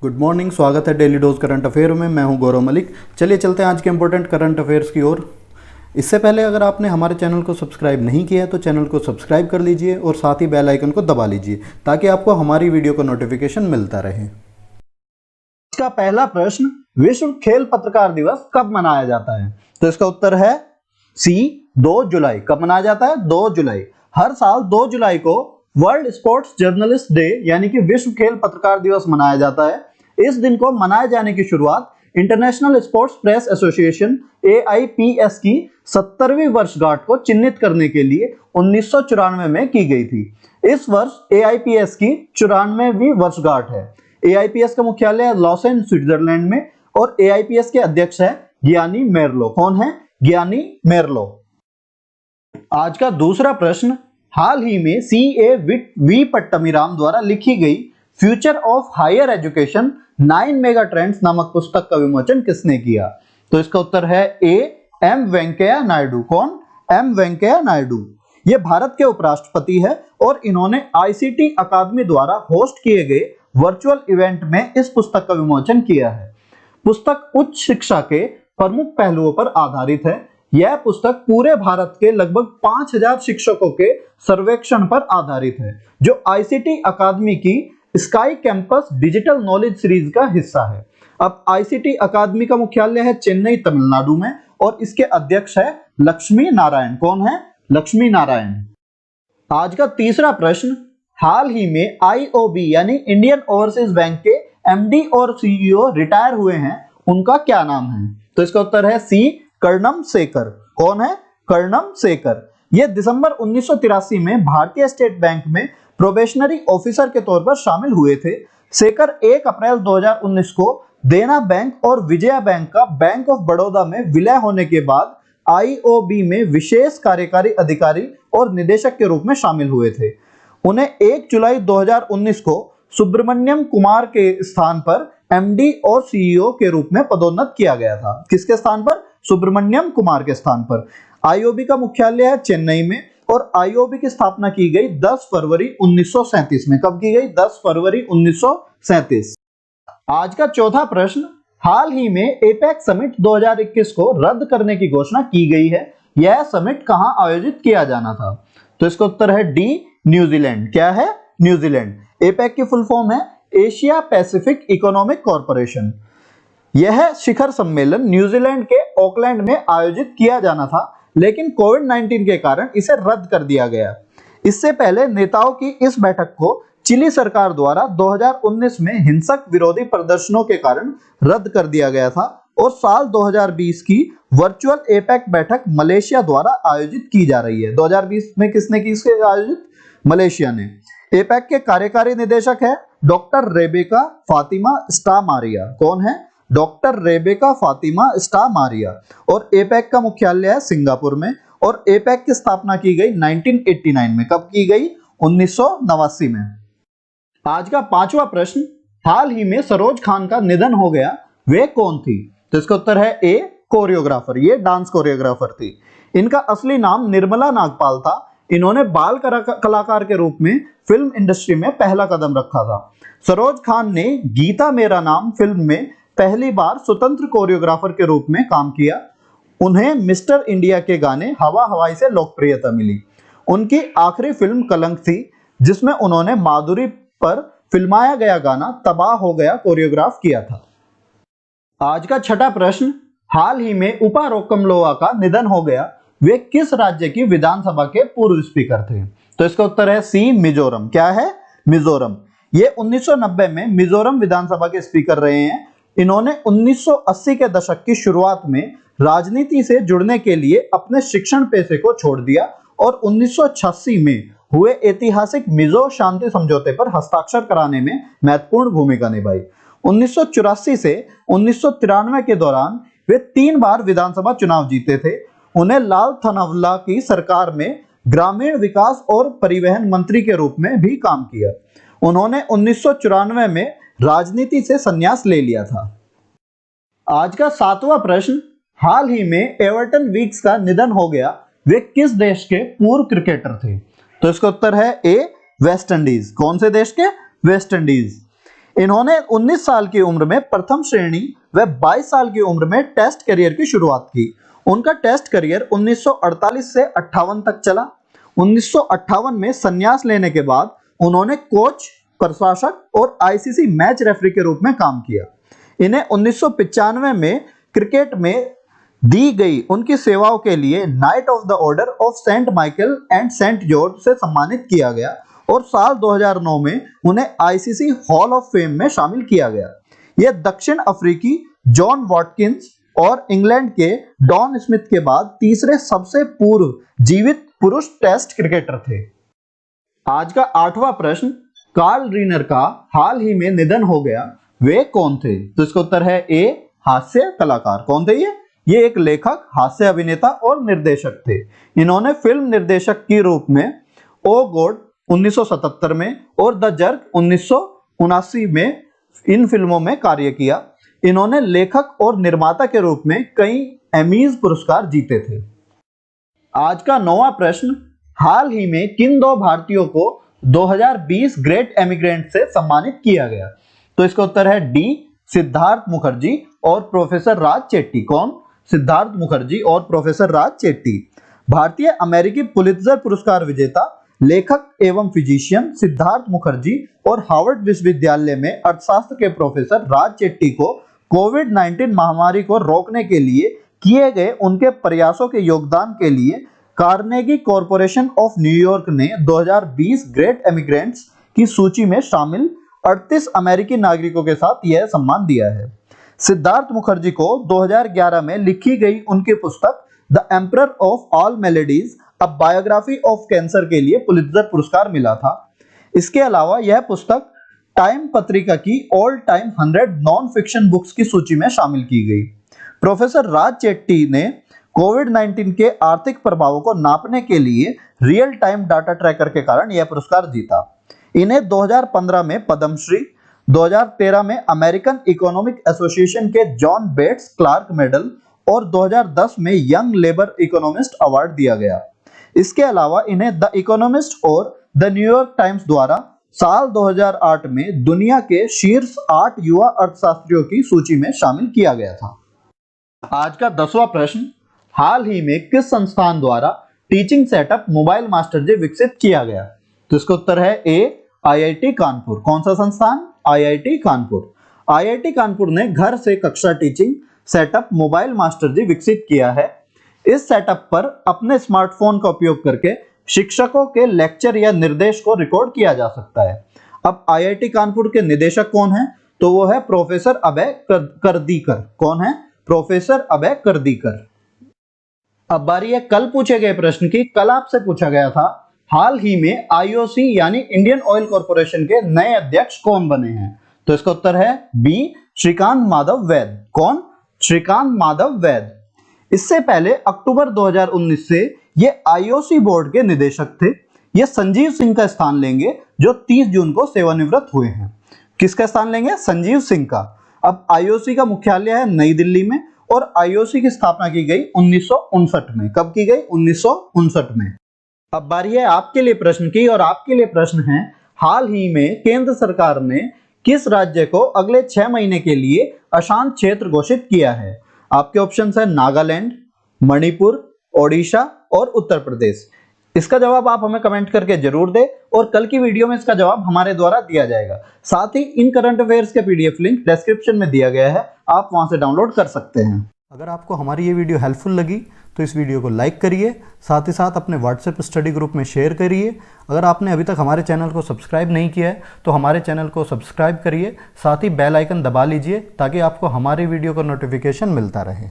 Good morning, स्वागत है daily dose current affair में। मैं हूं गौरव मलिक। चलिए चलते हैं आज के इंपॉर्टेंट करंट अफेयर्स की ओर। इससे पहले अगर आपने हमारे चैनल को सब्सक्राइब नहीं किया है तो चैनल को सब्सक्राइब कर लीजिए और साथ ही बेल आइकन को दबा लीजिए ताकि आपको हमारी वीडियो का नोटिफिकेशन मिलता रहे। इसका पहला प्रश्न, विश्व खेल पत्रकार दिवस कब मनाया जाता है? तो इसका उत्तर है सी, 2 जुलाई। कब मनाया जाता है? 2 जुलाई। हर साल 2 जुलाई को वर्ल्ड स्पोर्ट्स जर्नलिस्ट डे यानी कि विश्व खेल पत्रकार दिवस मनाया जाता है। इस दिन को मनाए जाने की शुरुआत international sports press association AIPS की 70वीं वर्षगांठ को चिन्हित करने के लिए 1994 में की गई थी। इस वर्ष AIPS की 94वीं वर्षगांठ है। AIPS का मुख्यालय लॉसेन स्विट्जरलैंड में और AIPS के अध्यक्ष है गियानी मेरलो। कौन है? गियानी मेरलो। आज का दूसरा प्रश्न, हाल ही में CA पट्टमीराम द्वारा लिखी गई future of higher education 9 mega trends नामक पुस्तक का विमोचन किसने किया? तो इसका उत्तर है A, M वेंकैया नायडू। कौन? M वेंकैया नायडू। ये भारत के उपराष्ट्रपति है और इन्होंने ICT अकादमी द्वारा होस्ट किए गए वर्चुअल इवेंट में इस पुस्तक का विमोचन किया है। पुस्तक उच्च शिक्षा के प्रमुख पहलुओं पर आधारित है। यह पुस्तक पूरे भारत के लगभग 5000 शिक्षकों के सर्वेक्षण पर आधारित है, जो ICT अकादमी की sky campus digital knowledge series का हिस्सा है। अब ICT अकादमी का मुख्यालय है चेन्नई, तमिलनाडु में और इसके अध्यक्ष है लक्ष्मी नारायण। कौन है? लक्ष्मी नारायण। आज का तीसरा प्रश्न, हाल ही में IOB यानी इंडियन ओवरसीज बैंक के MD और CEO रिटायर हुए हैं, उनका क्या नाम है? तो इसका उत्तर है C, कर्णम सेकर। कौन है? कर्णम सेकर। यह दिसंबर 1983 में भारतीय स्टेट बैंक में प्रोबेशनरी ऑफिसर के तौर पर शामिल हुए थे। सेकर 1 अप्रैल 2019 को देना बैंक और विजया बैंक का बैंक ऑफ बड़ौदा में विलय होने के बाद IOB में विशेष कार्यकारी अधिकारी और निदेशक के रूप में शामिल हुए थे। उन्हें 1 जुलाई 2019 को सुब्रमण्यम कुमार के स्थान पर MD और CEO के रूप में पदोन्नत किया गया था। किसके स्थान पर? सुब्रमण्यम कुमार के स्थान पर। IOB का मुख्यालय है चेन्नई में और IOB की स्थापना की गई 10 फरवरी 1937 में। कब की गई? 10 फरवरी 1937। आज का चौथा प्रश्न, हाल ही में APEC समिट 2021 को रद्द करने की घोषणा की गई है। यह समिट कहां आयोजित किया जाना था? तो इसका उत्तर है D, न्यूजीलैंड। क्या है? न्यूजीलैंड। APEC की फुल फॉर्म है एशिया पैसिफिक इकोनॉमिक कॉरपोरेशन। यह शिखर सम्मेलन न्यूजीलैंड के ऑकलैंड में आयोजित किया जाना था, लेकिन कोविड-19 के कारण इसे रद्द कर दिया गया। इससे पहले नेताओं की इस बैठक को चिली सरकार द्वारा 2019 में हिंसक विरोधी प्रदर्शनों के कारण रद्द कर दिया गया था और साल 2020 की वर्चुअल APEC बैठक मलेशिया द्वारा आयोजित की जा रही है। 2020 में किसने की इसके आयोजित? मलेशिया ने। APEC के कार्यकारी निदेशक है डॉक्टर रेबेका फातिमा स्टामारिया। कौन है? Doctor Rebecca Fatima Sta Maria. और APEC का मुख्यालय है सिंगापुर में और APEC की स्थापना की गई 1989 में। कब की गई? 1989 में। आज का पांचवा प्रश्न, हाल ही में सरोज खान का निधन हो गया, वे कौन थी? तो इसका उत्तर है A, कोरियोग्राफर। ये डांस कोरियोग्राफर थी। इनका असली नाम निर्मला नागपाल था। इन्होंने बाल कलाकार के रूप में फिल्म इंडस्ट्री में पहला कदम रखा था। सरोज खान ने गीता मेरा नाम फिल्म में पहली बार स्वतंत्र कोरियोग्राफर के रूप में काम किया। उन्हें मिस्टर इंडिया के गाने हवा हवाई से लोकप्रियता मिली। उनकी आखिरी फिल्म कलंक थी, जिसमें उन्होंने माधुरी पर फिल्माया गया गाना तबाह हो गया कोरियोग्राफ किया था। आज का छठा प्रश्न, हाल ही में उपा रोकमलोवा का निधन हो गया, वे किस राज्य की विधानसभा के पूर्व स्पीकर थे? तो इसका उत्तर है C, मिजोरम। क्या है? मिजोरम। ये 1990 में मिजोरम विधानसभा के स्पीकर रहे हैं। इन्होंने 1980 के दशक की शुरुआत में राजनीति से जुड़ने के लिए अपने शिक्षण पेशे को छोड़ दिया और 1986 में हुए ऐतिहासिक मिजो शांति समझौते पर हस्ताक्षर कराने में महत्वपूर्ण भूमिका निभाई। 1984 से 1993 के दौरान वे 3 बार विधानसभा चुनाव जीते थे। उन्हें लाल थनवला की सरकार में ग्रामीण विकास और परिवहन मंत्री के रूप में भी काम किया। उन्होंने 1994 में राजनीति से संन्यास ले लिया था। आज का सातवां प्रश्न, हाल ही में एवर्टन वीक्स का निधन हो गया, वे किस देश के पूर्व क्रिकेटर थे? तो इसका उत्तर है A, वेस्ट इंडीज। कौन से देश के? West Indies. इन्होंने 19 साल की उम्र में प्रथम श्रेणी व 22 साल की उम्र में टेस्ट करियर की शुरुआत की। उनका टेस्ट करियर 1948 से 58 तक चला। 1958 में संन्यास लेने के बाद उन्होंने कोच, प्रशासक और आईसीसी मैच रेफरी के रूप में काम किया। इन्हें 1995 में क्रिकेट में दी गई उनकी सेवाओं के लिए knight of the order of Saint Michael and Saint George से सम्मानित किया गया और साल 2009 में उन्हें आईसीसी हॉल ऑफ फेम में शामिल किया गया। यह दक्षिण अफ्रीकी जॉन वॉटकिंस और इंग्लैंड के डॉन स्मिथ के बाद तीसरे सबसे पूर्व जीवित पुरुष टेस्ट क्रिकेटर थे। आज का 8वां प्रश्न, कार्ल रीनर का हाल ही में निधन हो गया, वे कौन थे? तो इसका उत्तर है ए, हास्य कलाकार। कौन थे ये एक लेखक, हास्य अभिनेता और निर्देशक थे। इन्होंने फिल्म निर्देशक के रूप में ओ गॉड 1977 में और द जर्क 1979 में इन फिल्मों में कार्य किया। इन्होंने लेखक और निर्माता के रूप में कई एमीज पुरस्कार जीते थे। आज का 9वां प्रश्न, हाल ही में किन दो भारतीयों को 2020 ग्रेट एमिग्रेंट से सम्मानित किया गया? तो इसका उत्तर है डी, सिद्धार्थ मुखर्जी और प्रोफेसर राज चेट्टी। कौन? सिद्धार्थ मुखर्जी और प्रोफेसर राज चेट्टी। भारतीय अमेरिकी पुलित्जर पुरस्कार विजेता लेखक एवं फिजिशियन सिद्धार्थ मुखर्जी और हार्वर्ड विश्वविद्यालय में अर्थशास्त्र के प्रोफेसर राज चेट्टी को कोविड-19 महामारी को रोकने के लिए किए गए उनके प्रयासों के योगदान के लिए कार्नेगी कॉरपोरेशन ऑफ न्यूयॉर्क ने 2020 ग्रेट एमिग्रेंट्स की सूची में शामिल 38 अमेरिकी नागरिकों के साथ यह सम्मान दिया है। सिद्धार्थ मुखर्जी को 2011 में लिखी गई उनकी पुस्तक the emperor of all melodies, a biography of cancer के लिए पुलित्जर पुरस्कार मिला था। इसके अलावा यह पुस्तक टाइम पत्रिका की all time 100 non fiction books की सूची में शामिल की गई। प्रोफेसर राज चेट्टी ने कोविड-19 के आर्थिक प्रभावों को नापने के लिए रियल टाइम डाटा ट्रैकर के कारण यह पुरस्कार जीता। इन्हें 2015 में पद्मश्री, 2013 में अमेरिकन इकोनॉमिक एसोसिएशन के जॉन बेट्स क्लार्क मेडल और 2010 में यंग लेबर इकोनॉमिस्ट अवार्ड दिया गया। इसके अलावा इन्हें द इकोनॉमिस्ट और द न्यूयॉर्क टाइम्स द्वारा साल 2008 में दुनिया के शीर्ष 8 युवा अर्थशास्त्रियों की सूची में शामिल किया गया था। आज का 10वां प्रश्न, हाल ही में किस संस्थान द्वारा टीचिंग सेटअप मोबाइल मास्टर जी विकसित किया गया? तो इसका उत्तर है ए, आईआईटी कानपुर। कौन सा संस्थान? आईआईटी कानपुर। आईआईटी कानपुर ने घर से कक्षा टीचिंग सेटअप मोबाइल मास्टर जी विकसित किया है। इस सेटअप पर अपने स्मार्टफोन का उपयोग करके शिक्षकों के लेक्चर या निर्देश को रिकॉर्ड किया जा सकता है। अब आईआईटी कानपुर के निदेशक कौन है? तो वो है प्रोफेसर अभय करदीकर। कौन है? प्रोफेसर अभय करदीकर। अब बारी है कल पूछे गए प्रश्न की। कल आपसे पूछा गया था, हाल ही में आईओसी यानी इंडियन ऑयल कॉर्पोरेशन के नए अध्यक्ष कौन बने हैं? तो इसका उत्तर है बी, श्रीकांत माधव वैद। कौन? श्रीकांत माधव वैद। इससे पहले अक्टूबर 2019 से ये आईओसी बोर्ड के निदेशक थे। ये संजीव सिंह का स्थान लेंगे जो 30 जून को सेवानिवृत्त हुए हैं। किसका स्थान लेंगे? संजीव सिंह का। अब आईओसी का मुख्यालय है नई दिल्ली में और आईओसी की स्थापना की गई 1959 में। कब की गई? 1959 में। अब बारी है आपके लिए प्रश्न की और आपके लिए प्रश्न है, हाल ही में केंद्र सरकार ने किस राज्य को अगले 6 महीने के लिए अशांत क्षेत्र घोषित किया है? आपके ऑप्शंस है नागालैंड, मणिपुर, ओडिशा और उत्तर प्रदेश। इसका जवाब आप हमें कमेंट करके जरूर दें और कल की वीडियो में इसका जवाब हमारे द्वारा दिया जाएगा। साथ ही इन करंट अफेयर्स के पीडीएफ लिंक डिस्क्रिप्शन में दिया गया है, आप वहां से डाउनलोड कर सकते हैं। अगर आपको हमारी ये वीडियो हेल्पफुल लगी तो इस वीडियो को लाइक करिए, साथ ही साथ अपने व्हाट्सएप स्टडी ग्रुप में शेयर करिए। अगर आपने अभी तक हमारे चैनल को सब्सक्राइब नहीं किया है तो हमारे चैनल को सब्सक्राइब करिए, साथ ही बेल आइकन दबा लीजिए ताकि आपको हमारी वीडियो का नोटिफिकेशन मिलता रहे।